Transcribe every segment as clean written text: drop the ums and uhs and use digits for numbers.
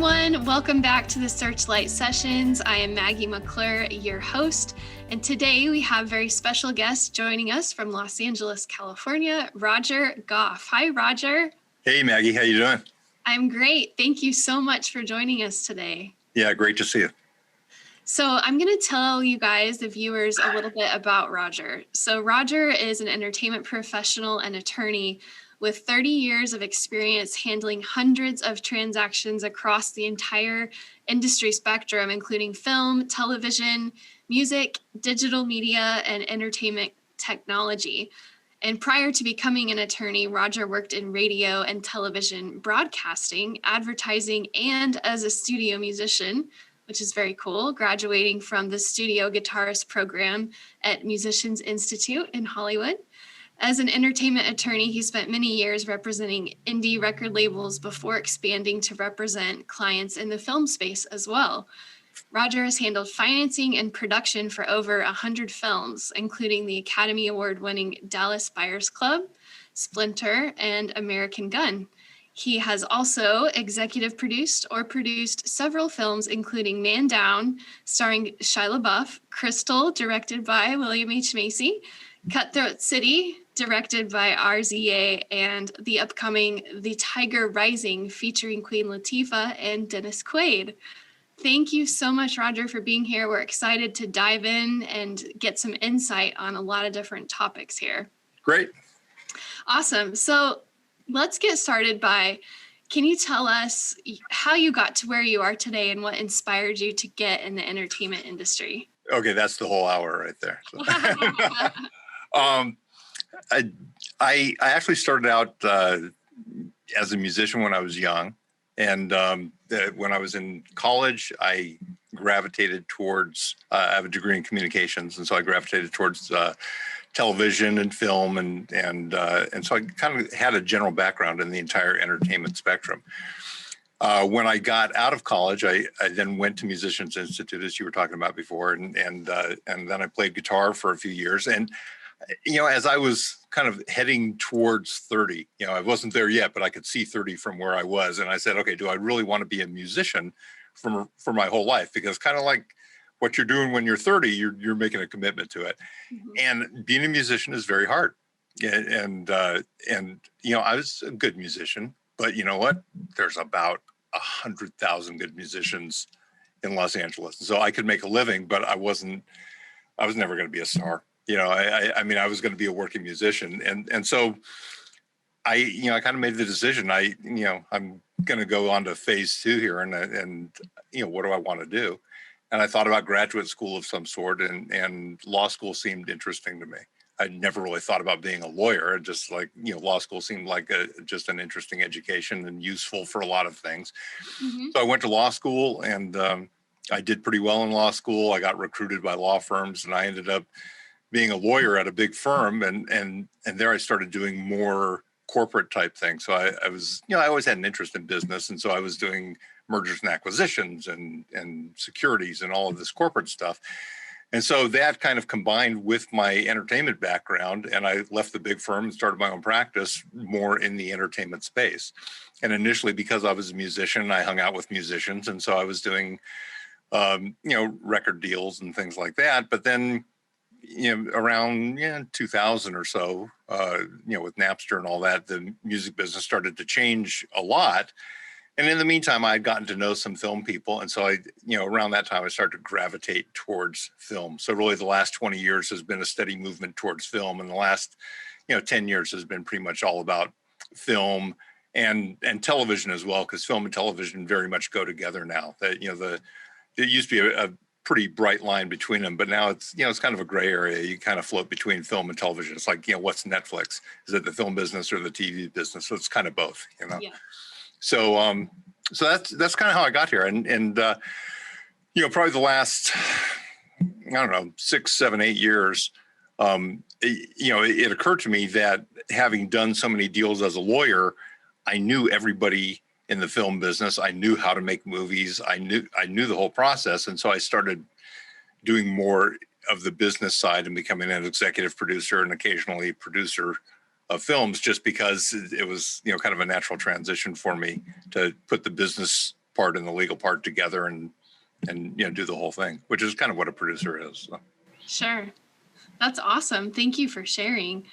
everyone. Welcome back to the Searchlight Sessions. I am Maggie McClure, your host. And today we have very special guest joining us from Los Angeles, California, Roger Goff. Hi, Roger. Hey, Maggie. How you doing? I'm great. Thank you so much for joining us today. Yeah, great to see you. So I'm going to tell you guys, the viewers, a little bit about Roger. So Roger is an entertainment professional and attorney with 30 years of experience handling hundreds of transactions across the entire industry spectrum, including film, television, music, digital media, and entertainment technology. And prior to becoming an attorney, Roger worked in radio and television broadcasting, advertising, and as a studio musician, which is very cool, graduating from the studio guitarist program at Musicians Institute in Hollywood. As an entertainment attorney, he spent many years representing indie record labels before expanding to represent clients in the film space as well. Roger has handled financing and production for over 100 films, including the Academy Award-winning Dallas Buyers Club, Splinter, and American Gun. He has also executive produced or produced several films, including Man Down, starring Shia LaBeouf, Crystal, directed by William H. Macy, Cutthroat City, directed by RZA, and the upcoming The Tiger Rising, featuring Queen Latifah and Dennis Quaid. Thank you so much, Roger, for being here. We're excited to dive in and get some insight on a lot of different topics here. Great. Awesome. So let's get started by, can you tell us how you got to where you are today and what inspired you to get in the entertainment industry? Okay, that's the whole hour right there. So. I actually started out as a musician when I was young. And when I was in college, I gravitated towards, I have a degree in communications. And so I gravitated towards television and film. And so I kind of had a general background in the entire entertainment spectrum. When I got out of college, I then went to Musicians Institute, as you were talking about before. And then I played guitar for a few years. And you know, as I was kind of heading towards 30, you know, I wasn't there yet, but I could see 30 from where I was. And I said, okay, do I really want to be a musician for my whole life? Because kind of like what you're doing when you're 30, you're making a commitment to it. Mm-hmm. And being a musician is very hard. And you know, I was a good musician, but you know what? There's about 100,000 good musicians in Los Angeles. So I could make a living, but I was never going to be a star. You know, I mean, I was going to be a working musician. And so I kind of made the decision, I'm going to go on to phase 2 here. And, you know, what do I want to do? And I thought about graduate school of some sort, and law school seemed interesting to me. I never really thought about being a lawyer. Just like, you know, law school seemed like just an interesting education and useful for a lot of things. Mm-hmm. So I went to law school, and I did pretty well in law school. I got recruited by law firms, and I ended up being a lawyer at a big firm, and there I started doing more corporate type things. So I was, you know, I always had an interest in business, and so I was doing mergers and acquisitions and securities and all of this corporate stuff. And so that kind of combined with my entertainment background, and I left the big firm and started my own practice more in the entertainment space. And initially, because I was a musician, I hung out with musicians, and so I was doing, you know, record deals and things like that. But then, you know, around 2000 or so, you know, with Napster and all that, the music business started to change a lot. And in the meantime, I had gotten to know some film people. And so around that time, I started to gravitate towards film. So really the last 20 years has been a steady movement towards film. And the last, 10 years has been pretty much all about film and television as well, because film and television very much go together now. That, it used to be a pretty bright line between them, but now it's kind of a gray area. You kind of float between film and television. It's like, what's Netflix? Is it the film business or the TV business? So it's kind of both, Yeah. So that's kind of how I got here. And probably the last, 6, 7, 8 years, it occurred to me that having done so many deals as a lawyer, I knew everybody in the film business. I knew how to make movies. I knew the whole process. And so I started doing more of the business side and becoming an executive producer and occasionally producer of films, just because it was, kind of a natural transition for me to put the business part and the legal part together and do the whole thing, which is kind of what a producer is. So. Sure. That's awesome. Thank you for sharing.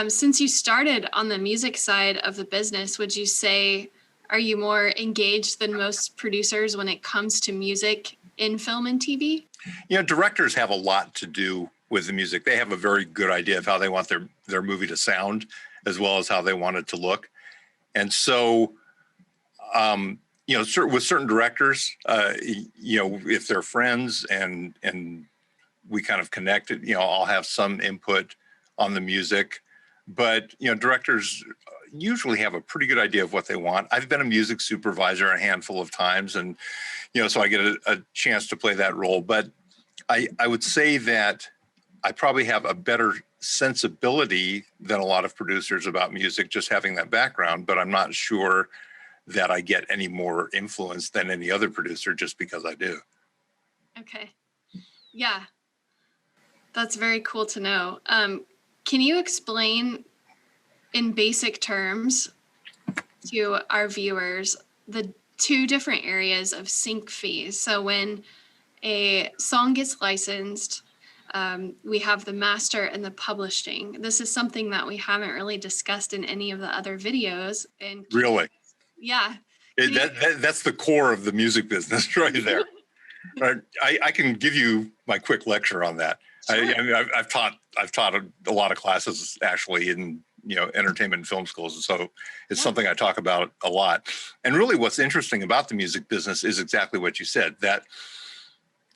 Since you started on the music side of the business, would you say, are you more engaged than most producers when it comes to music in film and TV? Directors have a lot to do with the music. They have a very good idea of how they want their movie to sound, as well as how they want it to look. And so, with certain directors, if they're friends and we kind of connect, I'll have some input on the music. But, directors usually have a pretty good idea of what they want. I've been a music supervisor a handful of times, and, so I get a chance to play that role. But I would say that I probably have a better sensibility than a lot of producers about music, just having that background, but I'm not sure that I get any more influence than any other producer just because I do. Okay. Yeah. That's very cool to know. Can you explain in basic terms to our viewers the two different areas of sync fees? So when a song gets licensed, we have the master and the publishing. This is something that we haven't really discussed in any of the other videos. And really? Yeah. That's the core of the music business right there. I can give you my quick lecture on that. Sure. I've taught a lot of classes actually in entertainment and film schools, and so it's something I talk about a lot. And really, what's interesting about the music business is exactly what you said. That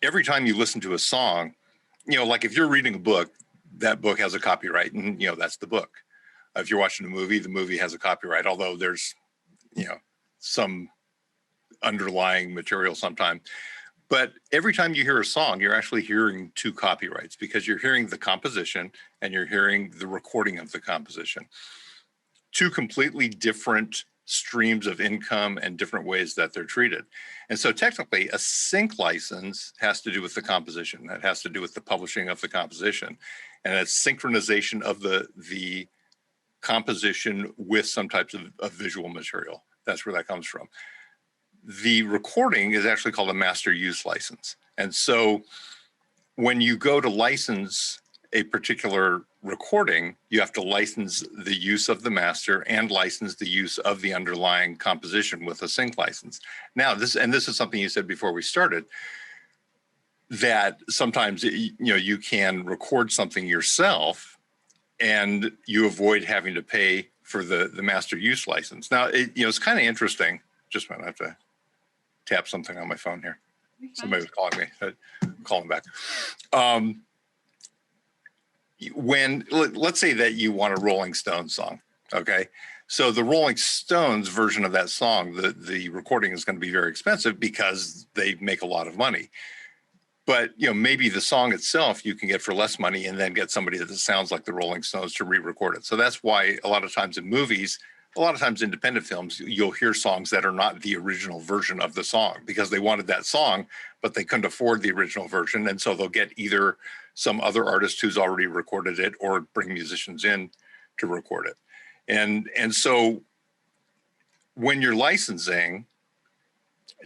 every time you listen to a song, like if you're reading a book, that book has a copyright, and that's the book. If you're watching a movie, the movie has a copyright, although there's some underlying material sometimes. But every time you hear a song, you're actually hearing two copyrights, because you're hearing the composition and you're hearing the recording of the composition. Two completely different streams of income and different ways that they're treated. And so technically a sync license has to do with the composition. That has to do with the publishing of the composition. And it's synchronization of the composition with some types of visual material. That's where that comes from. The recording is actually called a master use license. And so when you go to license a particular recording, you have to license the use of the master and license the use of the underlying composition with a sync license. Now, this is something you said before we started, that sometimes you can record something yourself and you avoid having to pay for the master use license. Now, it's kind of interesting. Just a minute, I have to tap something on my phone here. Somebody was calling me. I'm calling back. Let's say that you want a Rolling Stones song, okay? So the Rolling Stones version of that song, the recording is going to be very expensive because they make a lot of money. But maybe the song itself you can get for less money and then get somebody that sounds like the Rolling Stones to re-record it. So that's why a lot of times in movies, a lot of times independent films, you'll hear songs that are not the original version of the song because they wanted that song, but they couldn't afford the original version. And so they'll get either some other artist who's already recorded it or bring musicians in to record it. And so when you're licensing,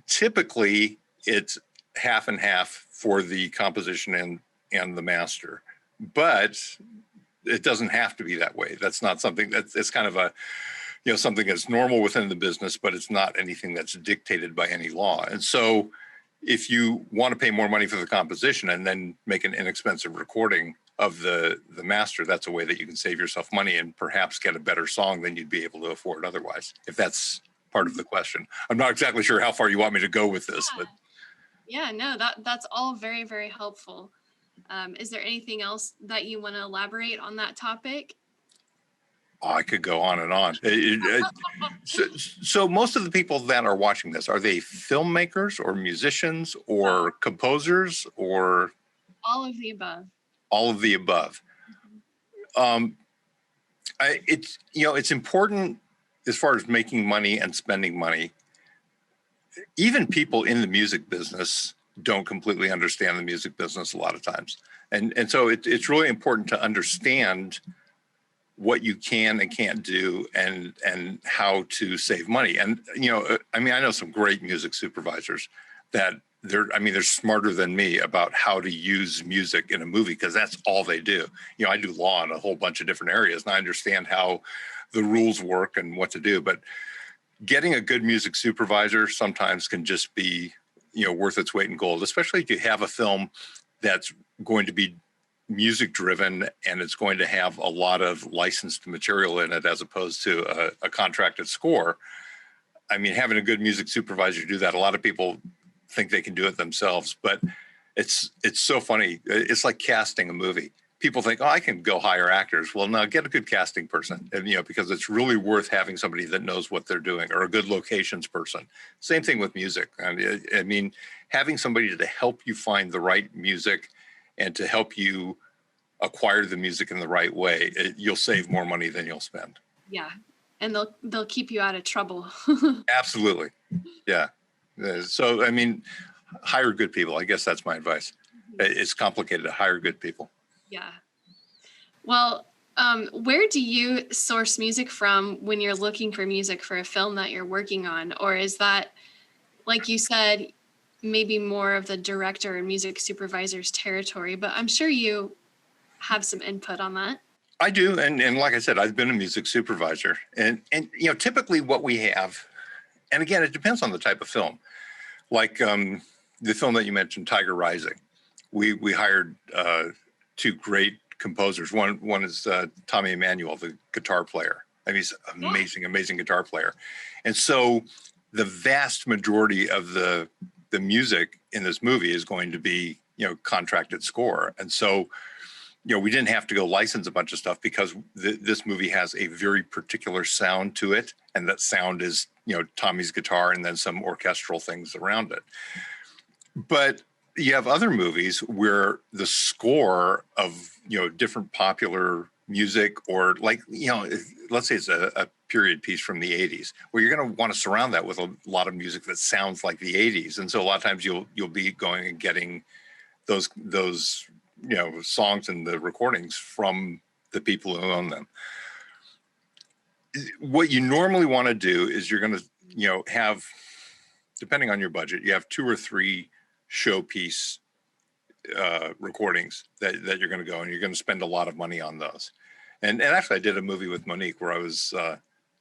typically it's half and half for the composition and the master. But it doesn't have to be that way. That's not something it's kind of a something that's normal within the business, but it's not anything that's dictated by any law. And so if you want to pay more money for the composition and then make an inexpensive recording of the master, that's a way that you can save yourself money and perhaps get a better song than you'd be able to afford otherwise, if that's part of the question. I'm not exactly sure how far you want me to go with this, but. Yeah, no, that's all very, very helpful. Is there anything else that you want to elaborate on that topic? I could go on and on. So most of the people that are watching this, are they filmmakers or musicians or composers or? All of the above. All of the above. Mm-hmm. It's important as far as making money and spending money. Even people in the music business don't completely understand the music business a lot of times. And so it's really important to understand what you can and can't do, and how to save money. And I mean, I know some great music supervisors that they're smarter than me about how to use music in a movie, because that's all they do. I do law in a whole bunch of different areas, and I understand how the rules work and what to do. But getting a good music supervisor sometimes can just be worth its weight in gold, especially if you have a film that's going to be music driven and it's going to have a lot of licensed material in it as opposed to a contracted score. I mean, having a good music supervisor do that, a lot of people think they can do it themselves, but it's so funny. It's like casting a movie. People think, oh, I can go hire actors. Well, no, get a good casting person, and, because it's really worth having somebody that knows what they're doing, or a good locations person. Same thing with music. I mean, having somebody to help you find the right music and to help you acquire the music in the right way, you'll save more money than you'll spend. Yeah. And they'll keep you out of trouble. Absolutely. Yeah. So, I mean, hire good people. I guess that's my advice. It's complicated to hire good people. Yeah. Well, where do you source music from when you're looking for music for a film that you're working on? Or is that, like you said, maybe more of the director and music supervisor's territory? But I'm sure you have some input on that. I do. And like I said, I've been a music supervisor. And typically what we have, and again, it depends on the type of film. Like the film that you mentioned, Tiger Rising. We hired two great composers. One is Tommy Emmanuel, the guitar player. I mean, he's amazing guitar player. And so the vast majority of the music in this movie is going to be, contracted score. And so, we didn't have to go license a bunch of stuff, because this movie has a very particular sound to it. And that sound is, Tommy's guitar and then some orchestral things around it. But you have other movies where the score of, different popular music, or like, let's say it's a period piece from the 80s, where you're going to want to surround that with a lot of music that sounds like the 80s. And so a lot of times you'll be going and getting those songs and the recordings from the people who own them. What you normally want to do is you're going to, have, depending on your budget, you have 2 or 3 showpiece recordings that you're going to go, and you're going to spend a lot of money on those. And actually I did a movie with Monique where I was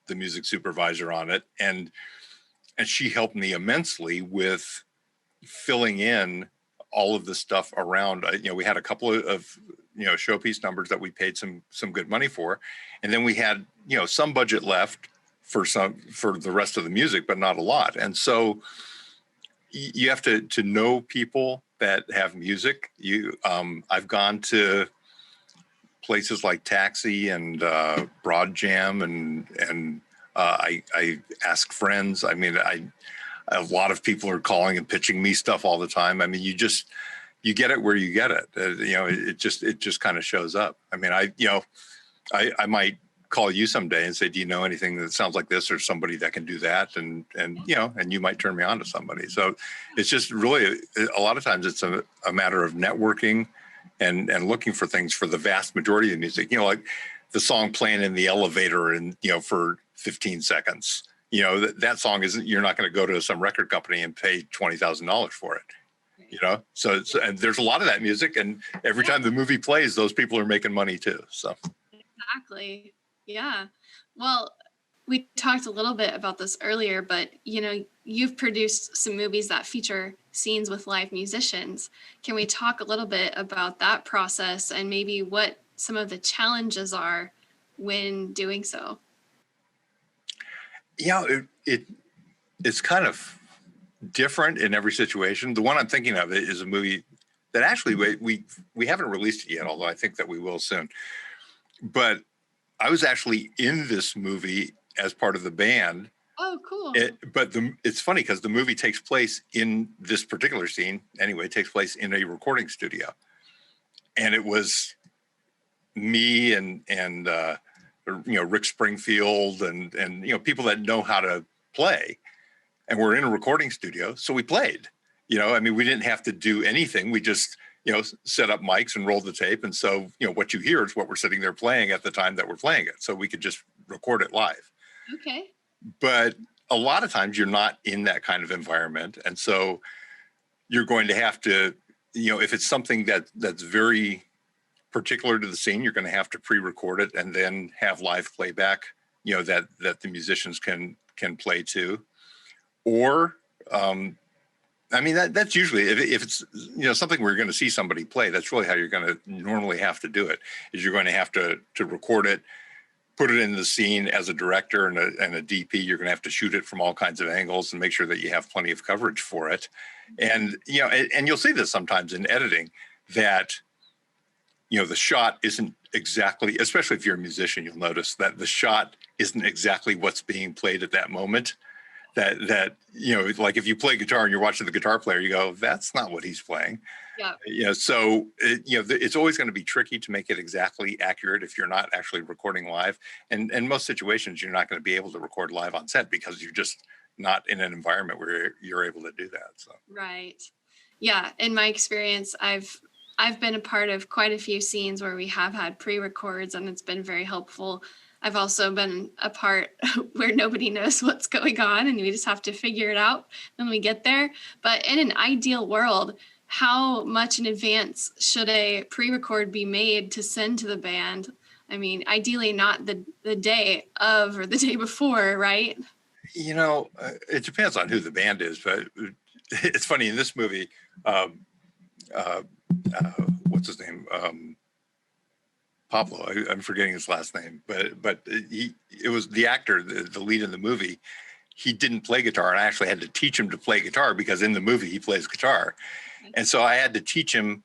the music supervisor on it, and she helped me immensely with filling in all of the stuff around. We had a couple of showpiece numbers that we paid some good money for, and then we had some budget left for the rest of the music, but not a lot. And so you have to know people that have music. I've gone to places like Taxi and Broad Jam, and I ask friends. I mean, a lot of people are calling and pitching me stuff all the time. I mean, you get it where you get it. It just kind of shows up. I mean, I might call you someday and say, do you know anything that sounds like this, or somebody that can do that? And you might turn me on to somebody. So it's just really, a lot of times it's a matter of networking and looking for things for the vast majority of the music, like the song playing in the elevator and, for 15 seconds, that song isn't, you're not going to go to some record company and pay $20,000 for it. So and there's a lot of that music, and every time the movie plays, those people are making money too. So exactly. Yeah. Well, we talked a little bit about this earlier, but you've produced some movies that feature scenes with live musicians. Can we talk a little bit about that process and maybe what some of the challenges are when doing so? It's kind of different in every situation. The one I'm thinking of is a movie that actually we haven't released it yet, although I think that we will soon. But I was actually in this movie as part of the band. Oh, cool. It's funny because the movie takes place in this particular scene. Anyway, it takes place in a recording studio. And it was me and Rick Springfield and people that know how to play. And we're in a recording studio. So we played. We didn't have to do anything. We just set up mics and roll the tape. And so, what you hear is what we're sitting there playing at the time that we're playing it. So we could just record it live. Okay. But a lot of times you're not in that kind of environment. And so you're going to have to, if it's something that's very particular to the scene, you're going to have to pre-record it and then have live playback, that the musicians can play to. Or, that's usually, if it's, something we're going to see somebody play, that's really how you're going to normally have to do it, is you're going to have to record it, put it in the scene as a director and a DP. You're going to have to shoot it from all kinds of angles and make sure that you have plenty of coverage for it. And, and you'll see this sometimes in editing that, the shot isn't exactly, especially if you're a musician, you'll notice that the shot isn't exactly what's being played at that moment. That like if you play guitar and you're watching the guitar player, you go, that's not what he's playing. Yeah. So it's always going to be tricky to make it exactly accurate if you're not actually recording live. And in most situations, you're not going to be able to record live on set because you're just not in an environment where you're able to do that. So. Right. Yeah. In my experience, I've been a part of quite a few scenes where we have had pre-records, and it's been very helpful. I've also been a part where nobody knows what's going on and we just have to figure it out when we get there. But in an ideal world, how much in advance should a pre-record be made to send to the band? I mean, ideally not the day of or the day before, right? It depends on who the band is, but it's funny in this movie, what's his name? Pablo. I'm forgetting his last name, but it was the actor, the lead in the movie. He didn't play guitar, and I actually had to teach him to play guitar because in the movie he plays guitar, and so I had to teach him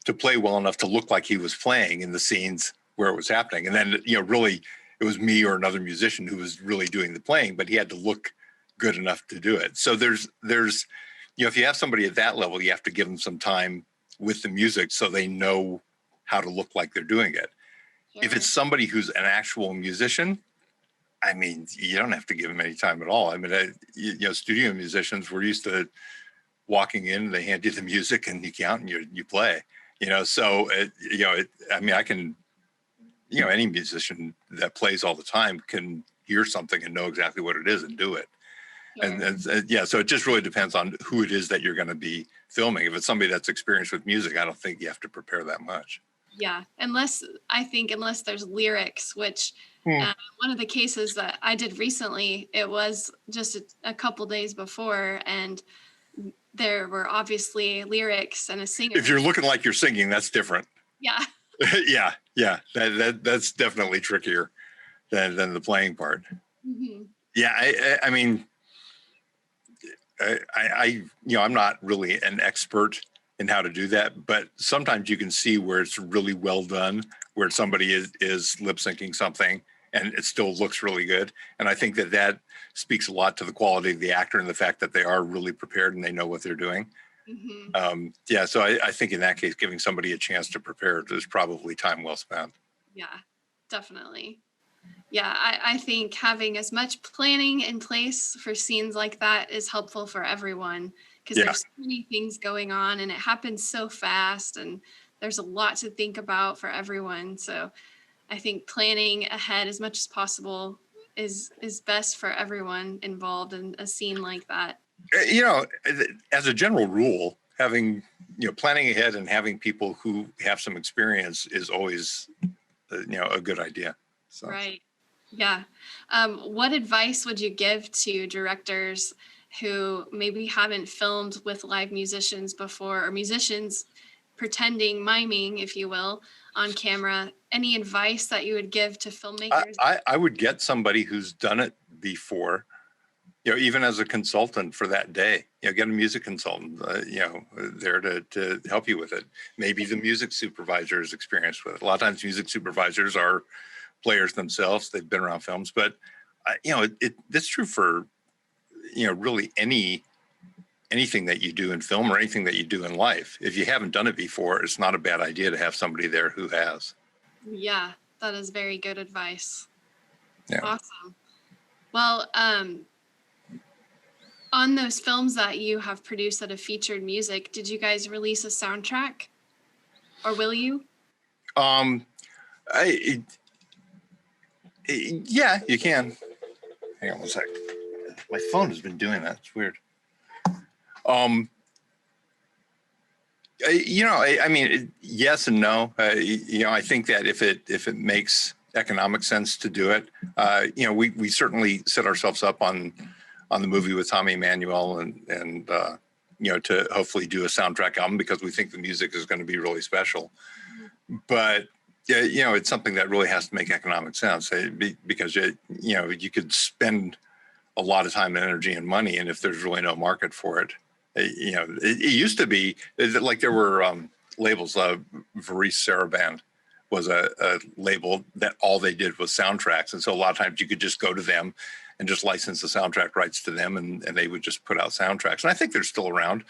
to play well enough to look like he was playing in the scenes where it was happening. And then really it was me or another musician who was really doing the playing, but he had to look good enough to do it. So there's if you have somebody at that level, you have to give them some time with the music so they know how to look like they're doing it. Sure. If it's somebody who's an actual musician, you don't have to give them any time at all. Studio musicians, we're used to walking in, they hand you the music and you count and you play, so, I can, any musician that plays all the time can hear something and know exactly what it is and do it. Sure. And so it just really depends on who it is that you're going to be filming. If it's somebody that's experienced with music, I don't think you have to prepare that much. Yeah, unless there's lyrics, which one of the cases that I did recently, it was just a couple days before, and there were obviously lyrics and a singer. If you're looking like you're singing, that's different. Yeah. yeah. That's definitely trickier than the playing part. Mm-hmm. Yeah, I'm not really an expert in how to do that, but sometimes you can see where it's really well done, where somebody is lip syncing something and it still looks really good. And I think that speaks a lot to the quality of the actor and the fact that they are really prepared and they know what they're doing. Mm-hmm. So I think in that case, giving somebody a chance to prepare is probably time well spent. Yeah, definitely. Yeah, I think having as much planning in place for scenes like that is helpful for everyone, because there's so many things going on and it happens so fast and there's a lot to think about for everyone. So I think planning ahead as much as possible is best for everyone involved in a scene like that. As a general rule, having, planning ahead and having people who have some experience is always, a good idea. So. Right. Yeah. What advice would you give to directors who maybe haven't filmed with live musicians before, or musicians miming, if you will, on camera? Any advice that you would give to filmmakers? I would get somebody who's done it before, even as a consultant for that day, get a music consultant, there to help you with it. Maybe the music supervisor is experienced with it. A lot of times music supervisors are players themselves. They've been around films, but that's true for, really anything that you do in film or anything that you do in life. If you haven't done it before, it's not a bad idea to have somebody there who has. Yeah, that is very good advice. Yeah. Awesome. Well, on those films that you have produced that have featured music, did you guys release a soundtrack? or will you? Um, I, yeah, you can. Hang on one sec. My phone has been doing that. It's weird. I mean, yes and no. I think that if it makes economic sense to do it, we certainly set ourselves up on the movie with Tommy Emmanuel and to hopefully do a soundtrack album because we think the music is going to be really special. But it's something that really has to make economic sense because you could spend a lot of time and energy and money, and if there's really no market for it, it used to be like there were labels. Varice Saraband was a label that all they did was soundtracks, and so a lot of times you could just go to them and just license the soundtrack rights to them, and they would just put out soundtracks. And I think they're still around,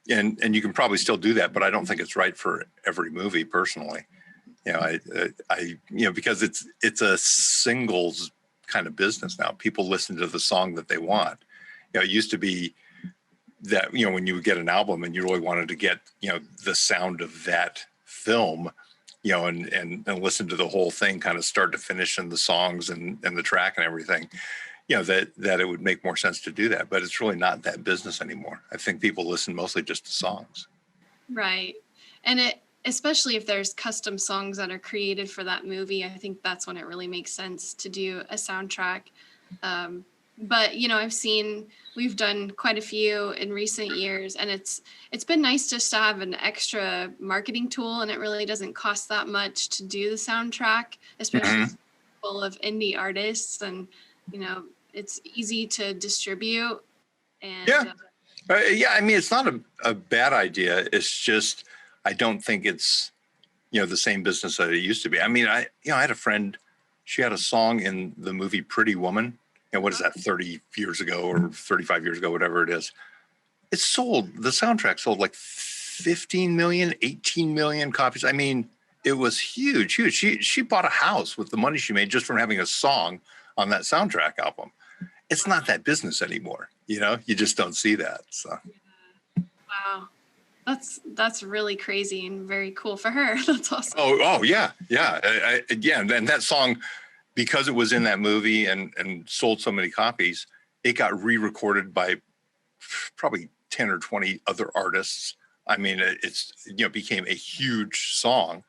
and you can probably still do that, but I don't think it's right for every movie personally. Because it's a singles kind of business now. People listen to the song that they want. It used to be that when you would get an album and you really wanted to get the sound of that film, and listen to the whole thing kind of start to finish, and the songs and the track and everything, that it would make more sense to do that. But it's really not that business anymore. I think people listen mostly just to songs. Right. And especially if there's custom songs that are created for that movie, I think that's when it really makes sense to do a soundtrack. But we've done quite a few in recent years, and it's been nice just to have an extra marketing tool, and it really doesn't cost that much to do the soundtrack, especially full of indie artists, and it's easy to distribute. And I mean, it's not a bad idea. It's just I don't think it's the same business that it used to be. I mean, I had a friend. She had a song in the movie Pretty Woman. What is that, 30 years ago or 35 years ago, whatever it is. The soundtrack sold like 15 million, 18 million copies. I mean, it was huge. She bought a house with the money she made just from having a song on that soundtrack album. It's not that business anymore. You just don't see that. So. Wow. That's really crazy and very cool for her. That's awesome. Oh yeah. Again, and that song, because it was in that movie and sold so many copies, it got re-recorded by probably 10 or 20 other artists. I mean, it's became a huge song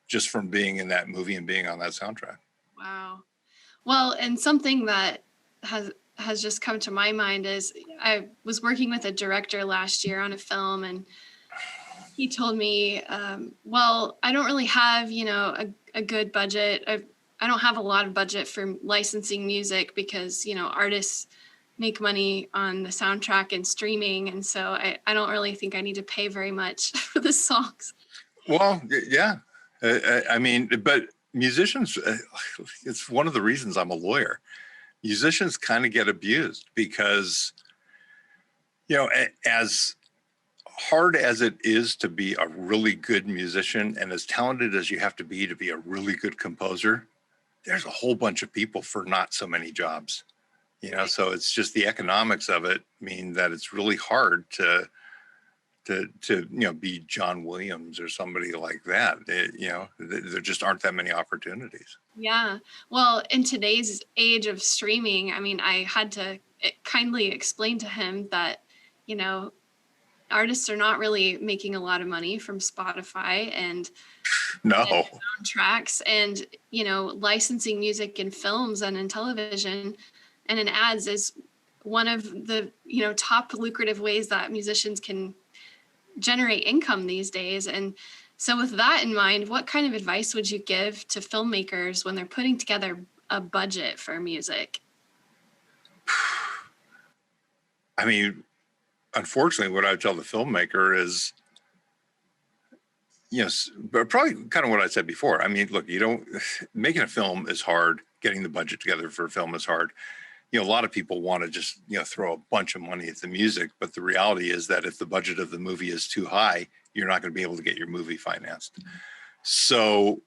just from being in that movie and being on that soundtrack. Wow. Well, and something that has just come to my mind is I was working with a director last year on a film, and he told me, well, I don't really have, a good budget. I don't have a lot of budget for licensing music because, artists make money on the soundtrack and streaming. And so I don't really think I need to pay very much for the songs. Well, yeah. I mean, but musicians, it's one of the reasons I'm a lawyer. Musicians kind of get abused because, as hard as it is to be a really good musician and as talented as you have to be a really good composer, there's a whole bunch of people for not so many jobs, so it's just the economics of it mean that it's really hard to be John Williams or somebody like that. There just aren't that many opportunities. Yeah. Well, in today's age of streaming, I mean, I had to kindly explain to him that, artists are not really making a lot of money from Spotify and soundtracks, and licensing music in films and in television and in ads is one of the top lucrative ways that musicians can generate income these days. And so with that in mind, what kind of advice would you give to filmmakers when they're putting together a budget for music? I mean, unfortunately, what I would tell the filmmaker is, but probably kind of what I said before. I mean, look, making a film is hard. Getting the budget together for a film is hard. A lot of people want to just, throw a bunch of money at the music. But the reality is that if the budget of the movie is too high, you're not going to be able to get your movie financed. So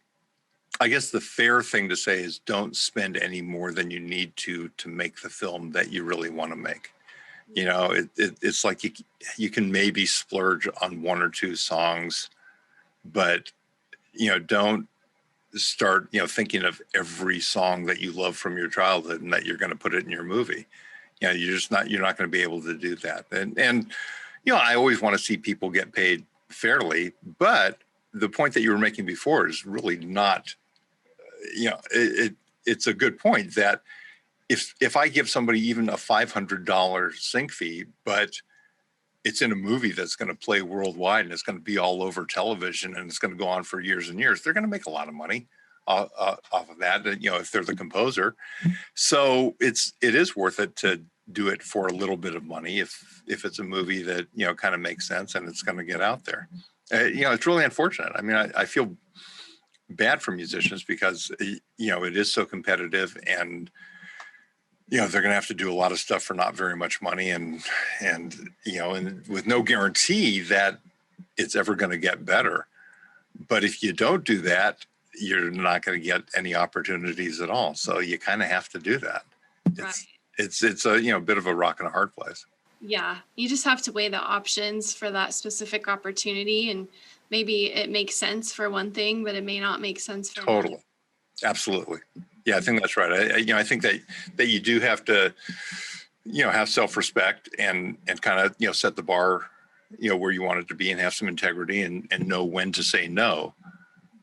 I guess the fair thing to say is don't spend any more than you need to make the film that you really want to make. It's like you can maybe splurge on one or two songs, but don't start, thinking of every song that you love from your childhood and that you're going to put it in your movie. You're not going to be able to do that. And I always want to see people get paid fairly, but the point that you were making before is really not, it's a good point that if I give somebody even a $500 sync fee, but it's in a movie that's going to play worldwide and it's going to be all over television and it's going to go on for years and years, they're going to make a lot of money off of that, if they're the composer. So it is worth it to do it for a little bit of money if it's a movie that, kind of makes sense and it's going to get out there. It's really unfortunate. I mean, I feel bad for musicians because, it is so competitive and, they're going to have to do a lot of stuff for not very much money and with no guarantee that it's ever going to get better. But if you don't do that, you're not going to get any opportunities at all. So you kind of have to do that. It's a, bit of a rock and a hard place. Yeah. You just have to weigh the options for that specific opportunity. And maybe it makes sense for one thing, but it may not make sense for Totally. another. Absolutely. Yeah, I think that's right. I think that you do have to, have self-respect and kind of, set the bar, where you want it to be and have some integrity and know when to say no.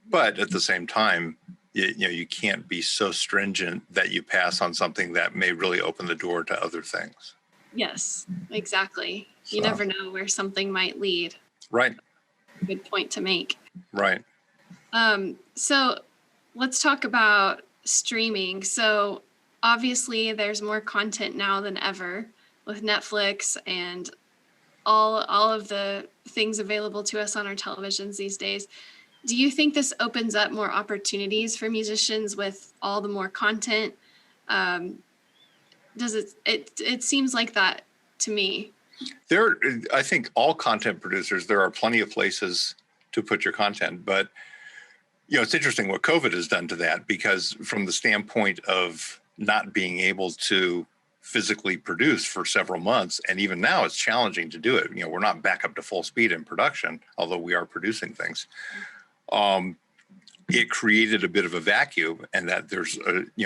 But at the same time, you can't be so stringent that you pass on something that may really open the door to other things. Yes, exactly. You never know where something might lead. Right. Good point to make. Right. So let's talk about streaming. So obviously there's more content now than ever with Netflix and all of the things available to us on our televisions these days. Do you think this opens up more opportunities for musicians with all the more content? Does it seems like that to me. I think all content producers, there are plenty of places to put your content, but it's interesting what COVID has done to that, because from the standpoint of not being able to physically produce for several months, and even now it's challenging to do it. We're not back up to full speed in production, although we are producing things. It created a bit of a vacuum, and that there's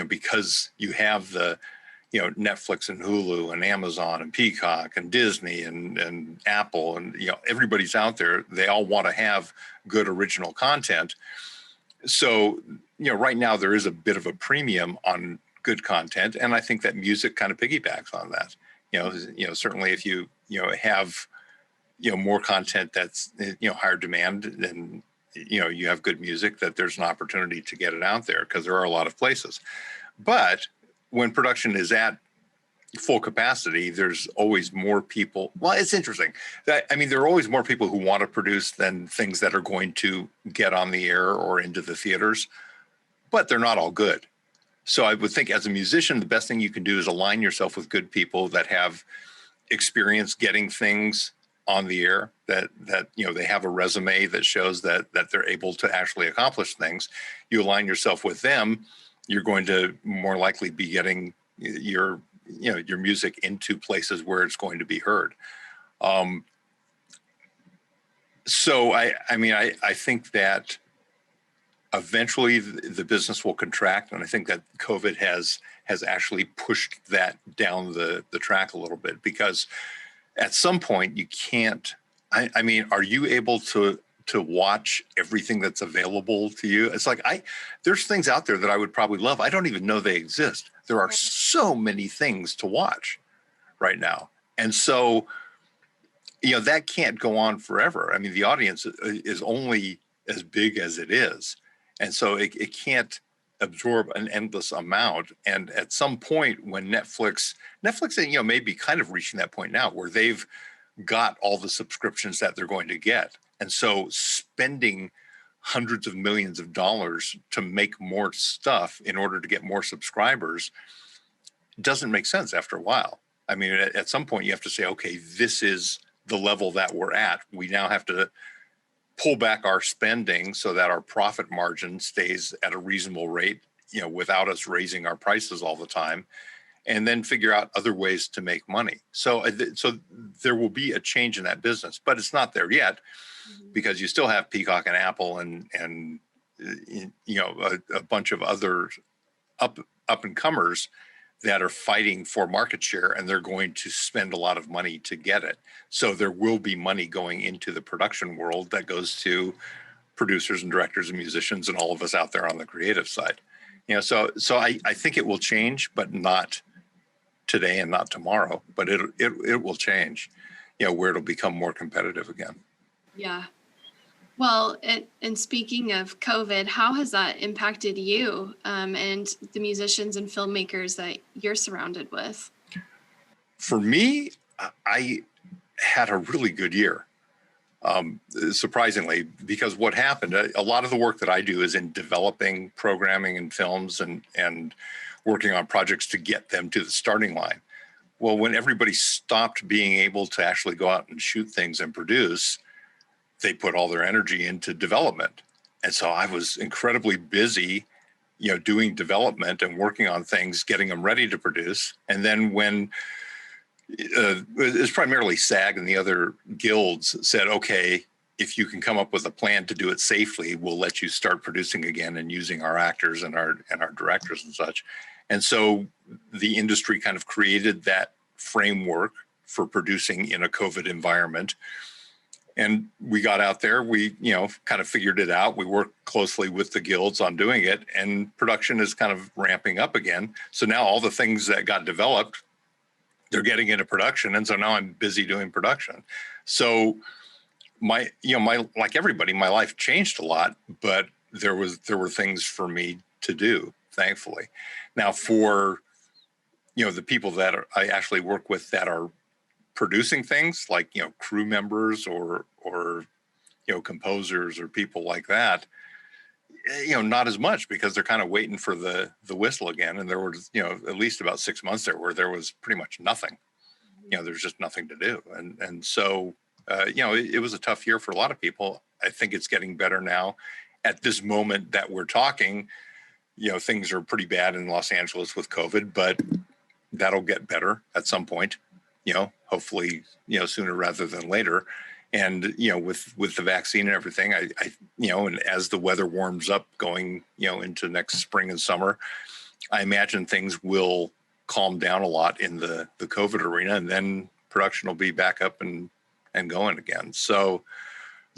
because you have the Netflix and Hulu and Amazon and Peacock and Disney and Apple and everybody's out there. They all want to have good original content. So right now there is a bit of a premium on good content, and I think that music kind of piggybacks on that. Certainly if you have more content that's higher demand, and you have good music, that there's an opportunity to get it out there because there are a lot of places. But when production is at full capacity, there's always more people. Well, it's interesting. There are always more people who want to produce than things that are going to get on the air or into the theaters, but they're not all good. So I would think as a musician, the best thing you can do is align yourself with good people that have experience getting things on the air, that they have a resume that shows that they're able to actually accomplish things. You align yourself with them, you're going to more likely be getting your music into places where it's going to be heard. So I think that eventually the business will contract, and I think that COVID has actually pushed that down the track a little bit, because at some point you can't. Are you able to watch everything that's available to you? It's like there's things out there that I would probably love. I don't even know they exist. There are so many things to watch right now. And so, that can't go on forever. The audience is only as big as it is. And so it can't absorb an endless amount. And at some point when Netflix, may be kind of reaching that point now where they've got all the subscriptions that they're going to get. And so spending hundreds of millions of dollars to make more stuff in order to get more subscribers doesn't make sense after a while. At some point you have to say, okay, this is the level that we're at. We now have to pull back our spending so that our profit margin stays at a reasonable rate, without us raising our prices all the time, and then figure out other ways to make money. So there will be a change in that business, but it's not there yet, because you still have Peacock and Apple and a bunch of other up and comers that are fighting for market share, and they're going to spend a lot of money to get it. So there will be money going into the production world that goes to producers and directors and musicians and all of us out there on the creative side. So I think it will change, but not today and not tomorrow, but it will change, where it'll become more competitive again. Yeah. Well, and speaking of COVID, how has that impacted you and the musicians and filmmakers that you're surrounded with? For me, I had a really good year, surprisingly, because what happened, a lot of the work that I do is in developing programming and films and working on projects to get them to the starting line. Well, when everybody stopped being able to actually go out and shoot things and produce, they put all their energy into development. And so I was incredibly busy, doing development and working on things, getting them ready to produce. And then when it's primarily SAG and the other guilds said, okay, if you can come up with a plan to do it safely, we'll let you start producing again and using our actors and our directors and such. And so the industry kind of created that framework for producing in a COVID environment. And we got out there, we, kind of figured it out. We worked closely with the guilds on doing it, and production is kind of ramping up again. So now all the things that got developed, they're getting into production. And so now I'm busy doing production. So my like everybody, my life changed a lot, but there were things for me to do, thankfully. Now for, the people that I actually work with that are producing things like, crew members or composers or people like that, not as much, because they're kind of waiting for the whistle again. And there was, at least about 6 months there where there was pretty much nothing, there's just nothing to do. And so, it was a tough year for a lot of people. I think it's getting better now. At this moment that we're talking, things are pretty bad in Los Angeles with COVID, but that'll get better at some point, hopefully, sooner rather than later. And, with the vaccine and everything, I and as the weather warms up going, into next spring and summer, I imagine things will calm down a lot in the COVID arena, and then production will be back up and going again. So,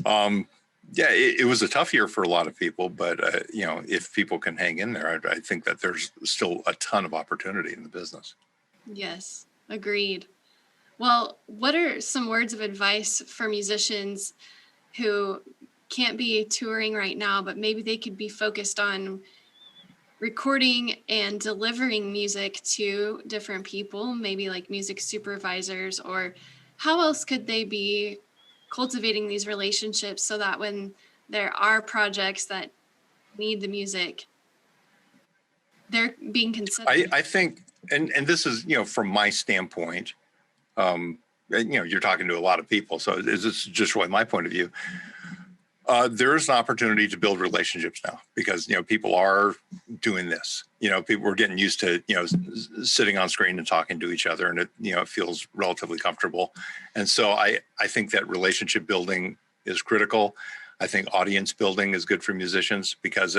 it was a tough year for a lot of people, but, if people can hang in there, I think that there's still a ton of opportunity in the business. Yes, agreed. Well, what are some words of advice for musicians who can't be touring right now, but maybe they could be focused on recording and delivering music to different people, maybe like music supervisors, or how else could they be cultivating these relationships so that when there are projects that need the music, they're being considered? I think, and this is, from my standpoint, you're talking to a lot of people, so this is just really my point of view. There is an opportunity to build relationships now because, people are doing this. People are getting used to, sitting on screen and talking to each other, and it feels relatively comfortable. And so I think that relationship building is critical. I think audience building is good for musicians because,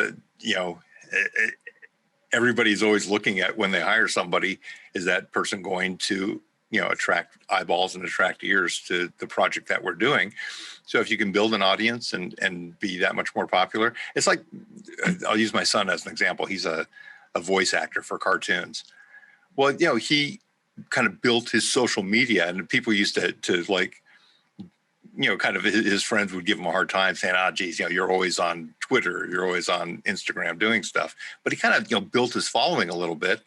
everybody's always looking at when they hire somebody, is that person going to, attract eyeballs and attract ears to the project that we're doing. So if you can build an audience and be that much more popular, it's like, I'll use my son as an example. He's a voice actor for cartoons. Well, he kind of built his social media, and people used to like, kind of his friends would give him a hard time saying, geez, you're always on Twitter, you're always on Instagram doing stuff. But he kind of, built his following a little bit.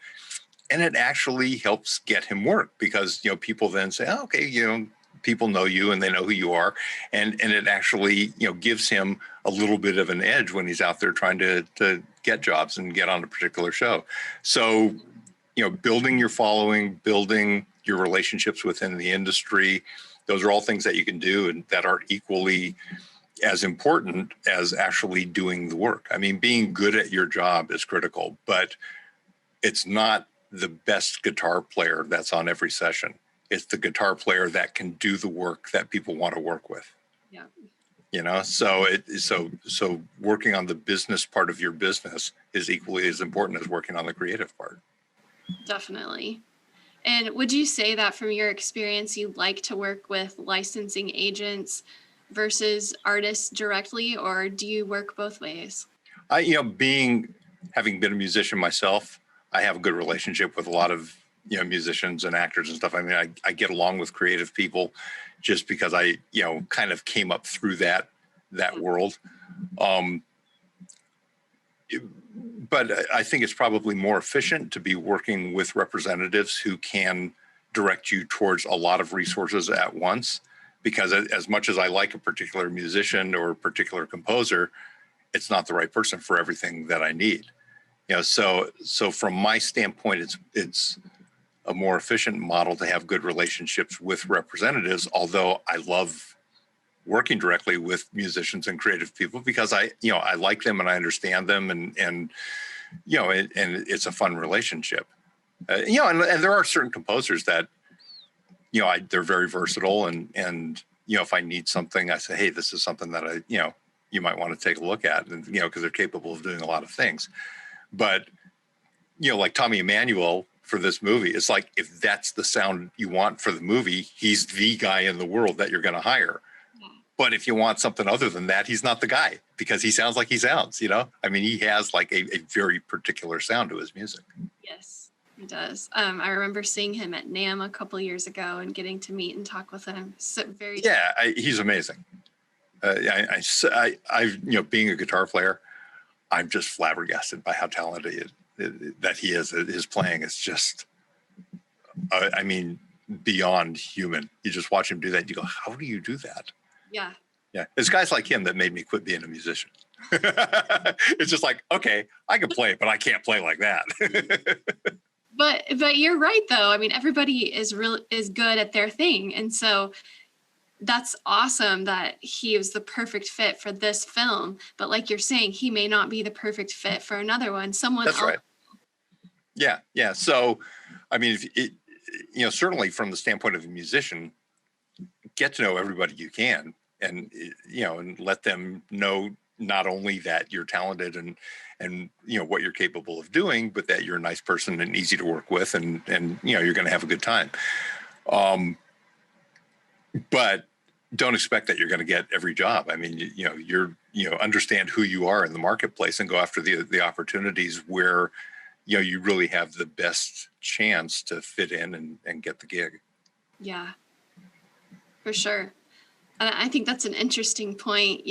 And it actually helps get him work because, people then say, oh, okay, people know you and they know who you are. And it actually, gives him a little bit of an edge when he's out there trying to get jobs and get on a particular show. So, building your following, building your relationships within the industry, those are all things that you can do and that are equally as important as actually doing the work. I mean, being good at your job is critical, but it's not the best guitar player that's on every session. It's the guitar player that can do the work that people want to work with. Yeah. So working on the business part of your business is equally as important as working on the creative part. Definitely. And would you say that from your experience, you like to work with licensing agents versus artists directly, or do you work both ways? Having been a musician myself, I have a good relationship with a lot of, musicians and actors and stuff. I mean, I get along with creative people just because I, kind of came up through that world. Um, but I think it's probably more efficient to be working with representatives who can direct you towards a lot of resources at once. Because as much as I like a particular musician or a particular composer, it's not the right person for everything that I need. So from my standpoint, it's a more efficient model to have good relationships with representatives. Although I love working directly with musicians and creative people because I like them and I understand them, and it's a fun relationship. And there are certain composers that they're very versatile, and if I need something, I say, hey, this is something that you might want to take a look at, and because they're capable of doing a lot of things. But like Tommy Emmanuel for this movie, it's like, if that's the sound you want for the movie, he's the guy in the world that you're going to hire. But if you want something other than that, he's not the guy, because he sounds like he sounds, I mean, he has like a very particular sound to his music. Yes, he does. I remember seeing him at NAMM a couple years ago and getting to meet and talk with him. So he's amazing. Being a guitar player, I'm just flabbergasted by how talented that he is. His playing is just, I mean, beyond human. You just watch him do that, and you go, how do you do that? Yeah. It's guys like him that made me quit being a musician. It's just like, okay, I can play, but I can't play like that. But you're right, though. I mean, everybody is good at their thing, and so that's awesome that he was the perfect fit for this film. But like you're saying, he may not be the perfect fit for another one. That's else. Right. Yeah. So, I mean, certainly from the standpoint of a musician, get to know everybody you can, and and let them know not only that you're talented and what you're capable of doing, but that you're a nice person and easy to work with, and you're going to have a good time. But don't expect that you're going to get every job. I mean, you're understand who you are in the marketplace and go after the opportunities where you really have the best chance to fit in and get the gig. Yeah, for sure. And I think that's an interesting point.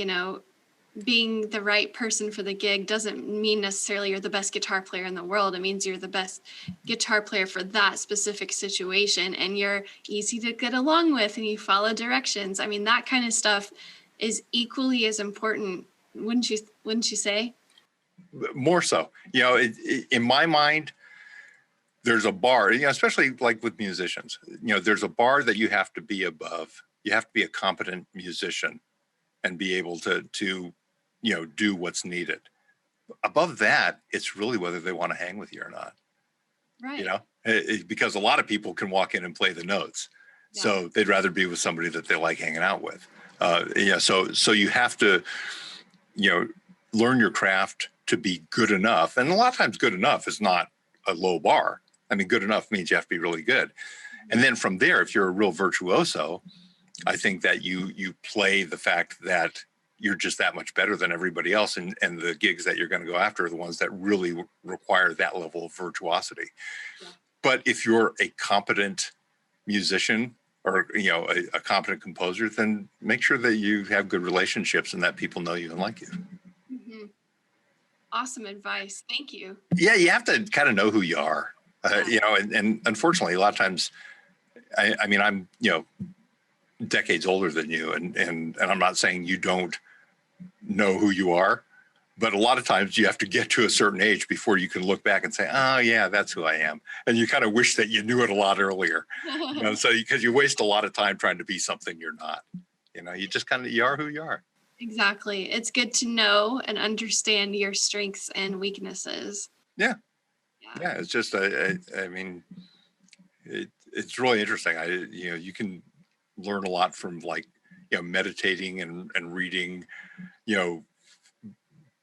Being the right person for the gig doesn't mean necessarily you're the best guitar player in the world. It means you're the best guitar player for that specific situation, and you're easy to get along with, and you follow directions. I mean, that kind of stuff is equally as important, wouldn't you say? More so. In my mind, there's a bar, especially like with musicians, there's a bar that you have to be above. You have to be a competent musician and be able to do what's needed. Above that, it's really whether they want to hang with you or not. Right. Because a lot of people can walk in and play the notes. Yeah. So they'd rather be with somebody that they like hanging out with. So you have to, learn your craft to be good enough. And a lot of times good enough is not a low bar. I mean, good enough means you have to be really good. And then from there, if you're a real virtuoso, I think that you play the fact that you're just that much better than everybody else, and the gigs that you're going to go after are the ones that really require that level of virtuosity. Yeah. But if you're a competent musician or a competent composer, then make sure that you have good relationships and that people know you and like you. Mm-hmm. Awesome advice. Thank you. Yeah, you have to kind of know who you are, and unfortunately, a lot of times, I mean, I'm decades older than you, and I'm not saying you don't know who you are, but a lot of times you have to get to a certain age before you can look back and say, oh yeah, that's who I am. And you kind of wish that you knew it a lot earlier. So because you waste a lot of time trying to be something you're not. You just you are who you are. Exactly. It's good to know and understand your strengths and weaknesses. Yeah. It's just I mean, it's really interesting. You can learn a lot from meditating and reading,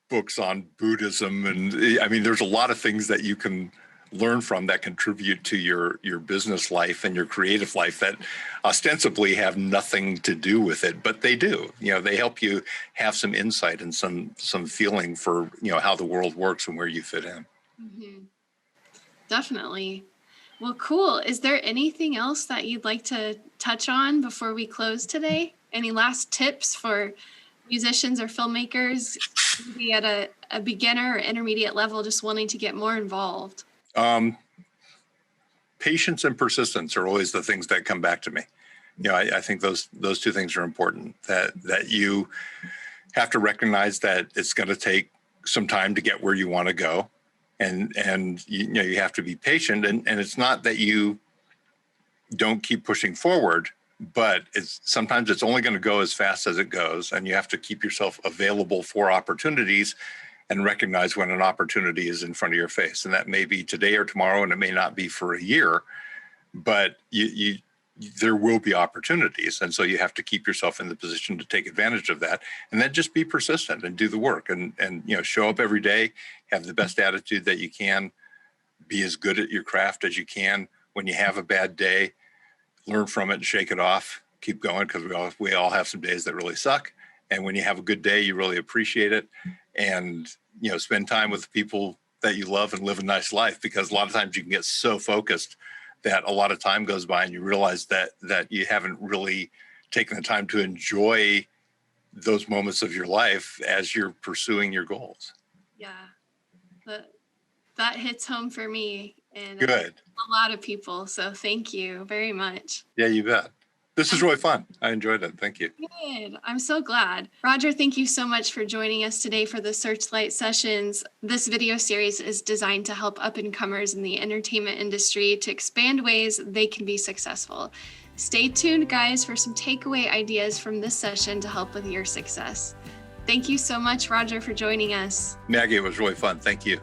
books on Buddhism. And I mean, there's a lot of things that you can learn from that contribute to your business life and your creative life that ostensibly have nothing to do with it, but they do. They help you have some insight and some feeling for, how the world works and where you fit in. Mm-hmm. Definitely. Well, cool. Is there anything else that you'd like to touch on before we close today? Any last tips for musicians or filmmakers, maybe at a beginner or intermediate level, just wanting to get more involved? Patience and persistence are always the things that come back to me. I think those two things are important, that you have to recognize that it's going to take some time to get where you want to go. And you have to be patient, and it's not that you don't keep pushing forward, but sometimes it's only going to go as fast as it goes, and you have to keep yourself available for opportunities and recognize when an opportunity is in front of your face. And that may be today or tomorrow, and it may not be for a year, but there will be opportunities. And so you have to keep yourself in the position to take advantage of that, and then just be persistent and do the work and show up every day, have the best attitude that you can, be as good at your craft as you can. When you have a bad day, learn from it and shake it off, keep going, because we all have some days that really suck. And when you have a good day, you really appreciate it, and spend time with people that you love and live a nice life, because a lot of times you can get so focused that a lot of time goes by and you realize that you haven't really taken the time to enjoy those moments of your life as you're pursuing your goals. Yeah, that hits home for me and good. A lot of people. So thank you very much. Yeah, you bet. This is really fun. I enjoyed it. Thank you. Good. I'm so glad. Roger, thank you so much for joining us today for the Searchlight Sessions. This video series is designed to help up-and-comers in the entertainment industry to expand ways they can be successful. Stay tuned, guys, for some takeaway ideas from this session to help with your success. Thank you so much, Roger, for joining us. Maggie, it was really fun. Thank you.